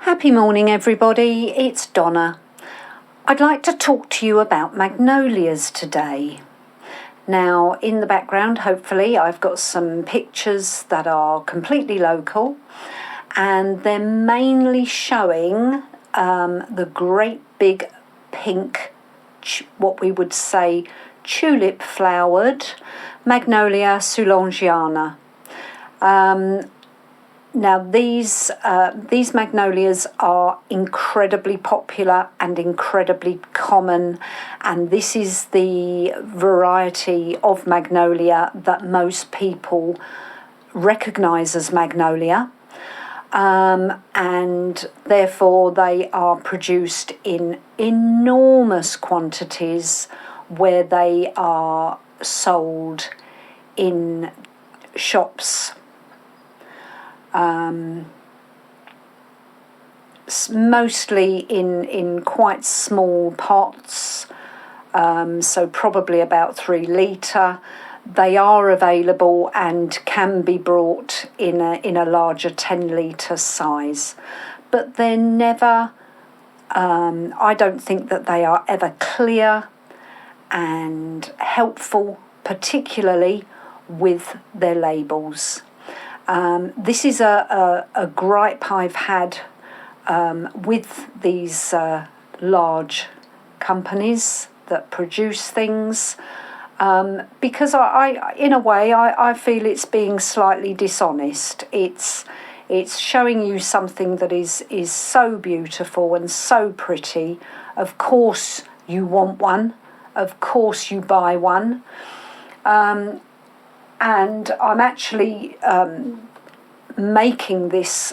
Happy morning, everybody. It's Donna. I'd like to talk to you about magnolias today. Now, in the background, hopefully, I've got some pictures that are completely local, and they're mainly showing the great big pink, what we would say tulip-flowered Magnolia soulangeana. Now, these magnolias are incredibly popular and incredibly common, and this is the variety of magnolia that most people recognise as magnolia, and therefore they are produced in enormous quantities where they are sold in shops. Mostly in quite small pots, so probably about 3 litre. They are available and can be brought in a larger 10 litre size, but they're never, I don't think that they are ever clear and helpful, particularly with their labels. This is a gripe I've had with these large companies that produce things, because I in a way, I feel it's being slightly dishonest. It's showing you something that is so beautiful and so pretty. Of course you want one. Of course you buy one. And I'm actually making these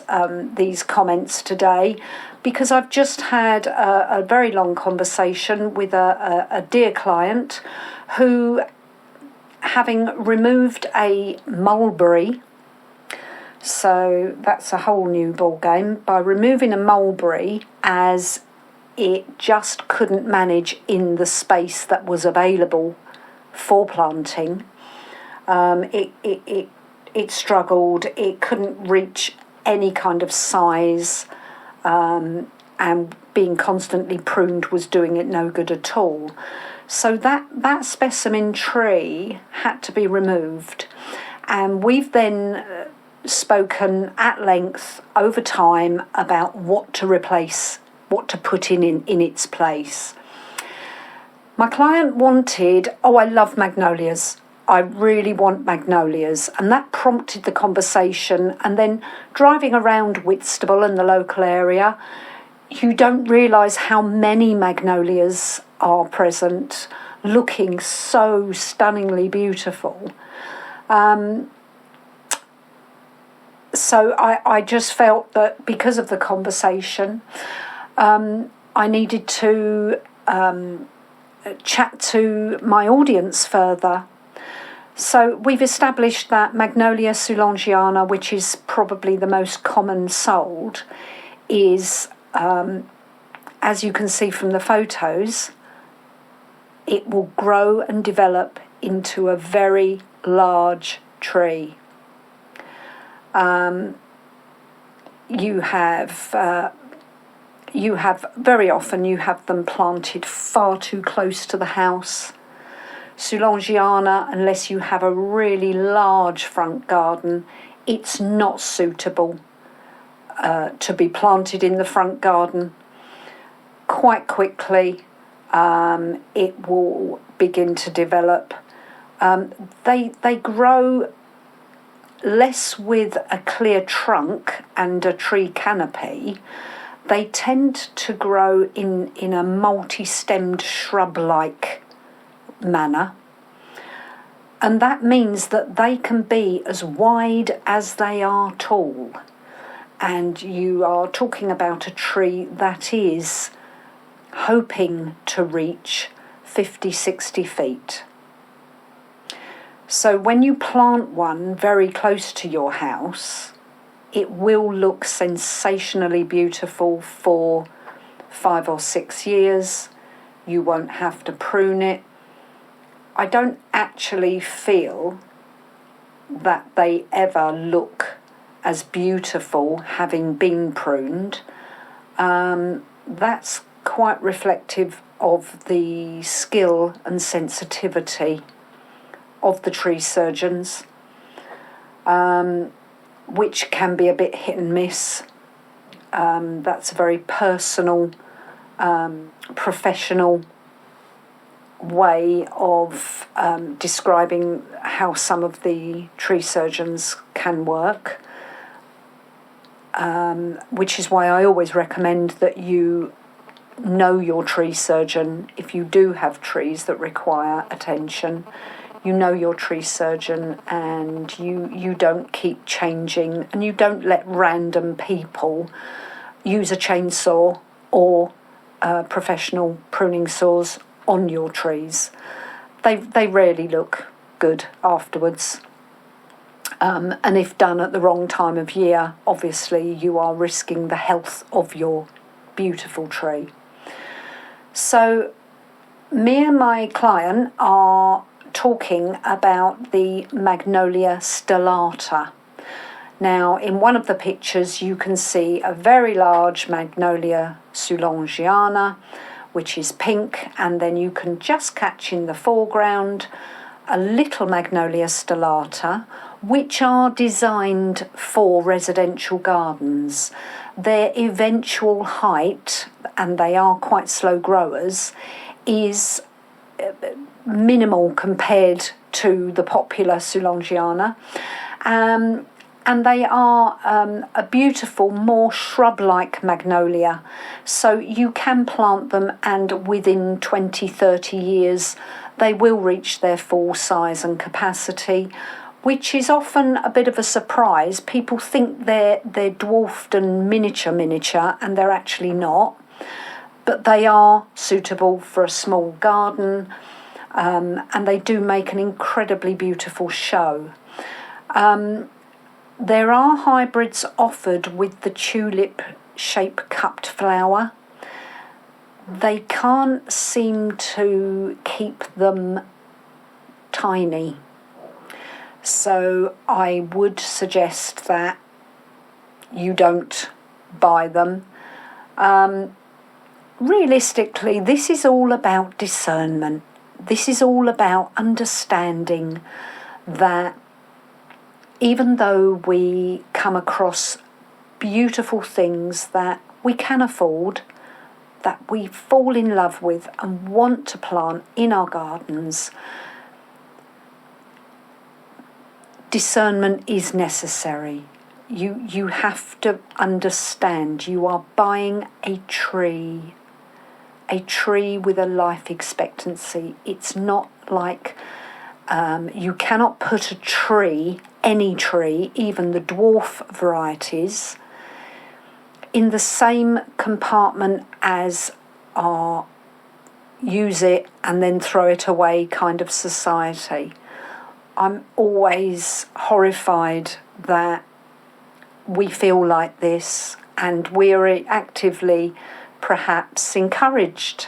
comments today because I've just had a very long conversation with a dear client who, having removed a mulberry, so that's a whole new ball game, by removing a mulberry as it just couldn't manage in the space that was available for planting. It struggled. It couldn't reach any kind of size, and being constantly pruned was doing it no good at all. So that specimen tree had to be removed, and we've then spoken at length over time about what to replace, what to put in its place. My client wanted, I love magnolias. I really want magnolias, and that prompted the conversation. And then driving around Whitstable and the local area, you don't realise how many magnolias are present, looking so stunningly beautiful. So I just felt that because of the conversation, I needed to chat to my audience further. So we've established that Magnolia soulangeana, which is probably the most common sold, is, as you can see from the photos, it will grow and develop into a very large tree. You have very often you have them planted far too close to the house. Soulangeana, unless you have a really large front garden, it's not suitable to be planted in the front garden. Quite quickly, it will begin to develop. They grow less with a clear trunk and a tree canopy. They tend to grow in a multi-stemmed shrub-like manner, and that means that they can be as wide as they are tall, and you are talking about a tree that is hoping to reach 50-60 feet. So when you plant one very close to your house, it will look sensationally beautiful for 5 or 6 years. You won't have to prune it. I don't actually feel that they ever look as beautiful having been pruned. That's quite reflective of the skill and sensitivity of the tree surgeons, which can be a bit hit and miss. That's a very personal, professional way of describing how some of the tree surgeons can work, which is why I always recommend that you know your tree surgeon. If you do have trees that require attention, you know your tree surgeon, and you don't keep changing, and you don't let random people use a chainsaw or professional pruning saws on your trees. They rarely look good afterwards. And if done at the wrong time of year, obviously you are risking the health of your beautiful tree. So me and my client are talking about the Magnolia stellata. Now, in one of the pictures, you can see a very large Magnolia soulangeana, which is pink, and then you can just catch in the foreground a little Magnolia stellata, which are designed for residential gardens. Their eventual height, and they are quite slow growers, is minimal compared to the popular soulangeana. And they are a beautiful, more shrub-like magnolia. So you can plant them, and within 20-30 years they will reach their full size and capacity, which is often a bit of a surprise. People think they're dwarfed and miniature, and they're actually not. But they are suitable for a small garden, and they do make an incredibly beautiful show. There are hybrids offered with the tulip shape cupped flower. They can't seem to keep them tiny. So I would suggest that you don't buy them. Realistically, this is all about discernment. This is all about understanding that even though we come across beautiful things that we can afford, that we fall in love with and want to plant in our gardens, discernment is necessary. You have to understand you are buying a tree with a life expectancy. It's not like you cannot put a tree, any tree, even the dwarf varieties, in the same compartment as our use it and then throw it away kind of society. I'm always horrified that we feel like this, and we're actively perhaps encouraged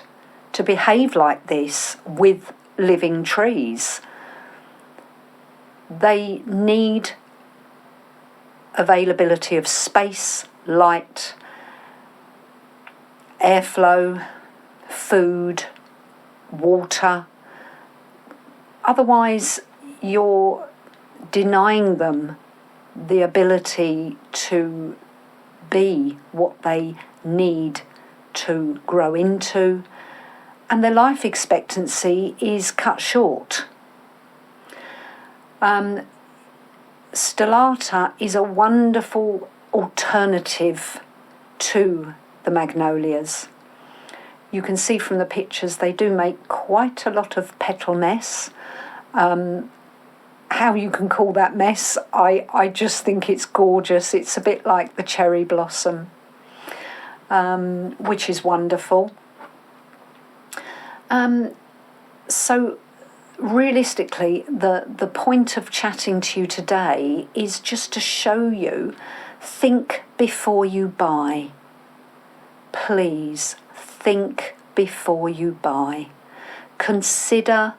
to behave like this with living trees. They need availability of space, light, airflow, food, water. Otherwise, you're denying them the ability to be what they need to grow into, and their life expectancy is cut short. Stellata is a wonderful alternative to the magnolias. You can see from the pictures they do make quite a lot of petal mess. How you can call that mess, I just think it's gorgeous. It's a bit like the cherry blossom, which is wonderful. So realistically, the point of chatting to you today is just to show you, think before you buy. Please think before you buy. Consider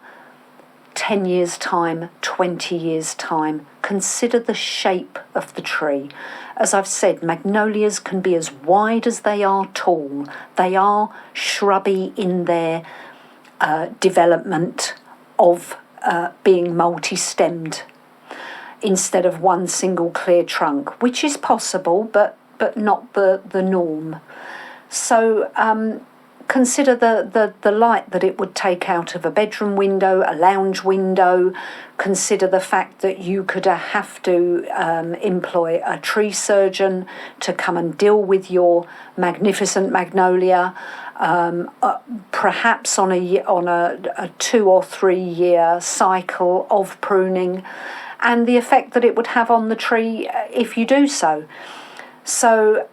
10 years' time, 20 years' time. Consider the shape of the tree. As I've said, magnolias can be as wide as they are tall. They are shrubby in their development of being multi-stemmed instead of one single clear trunk, which is possible, but not the norm. So consider the light that it would take out of a bedroom window, a lounge window. Consider the fact that you could have to employ a tree surgeon to come and deal with your magnificent magnolia, perhaps on a 2 or 3 year cycle of pruning, and the effect that it would have on the tree if you do so. So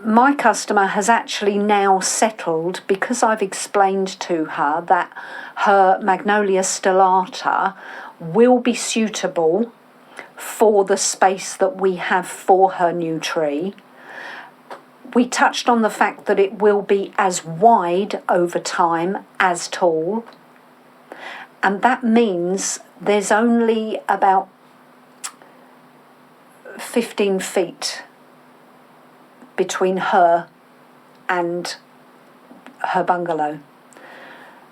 my customer has actually now settled, because I've explained to her that her Magnolia stellata will be suitable for the space that we have for her new tree. We touched on the fact that it will be as wide over time as tall, and that means there's only about 15 feet between her and her bungalow.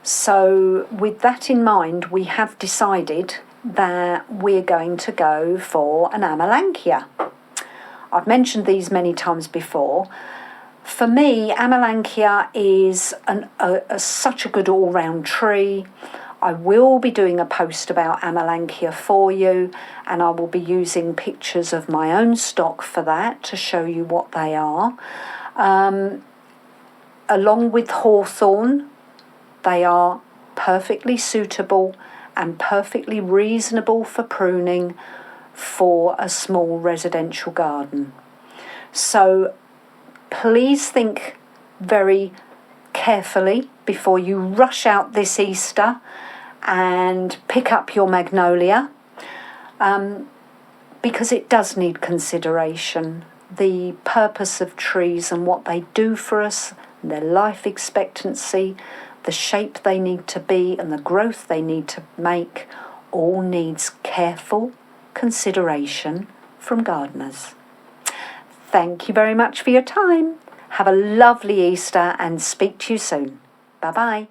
So with that in mind, we have decided that we're going to go for an Amelanchier. I've mentioned these many times before. For me, Amelanchier is such a good all-round tree. I will be doing a post about Amelanchier for you, and I will be using pictures of my own stock for that to show you what they are. Along with hawthorn, they are perfectly suitable and perfectly reasonable for pruning for a small residential garden. So please think very carefully before you rush out this Easter and pick up your magnolia, because it does need consideration. The purpose of trees and what they do for us, their life expectancy, the shape they need to be and the growth they need to make, all needs careful consideration from gardeners. Thank you very much for your time. Have a lovely Easter and speak to you soon. Bye-bye.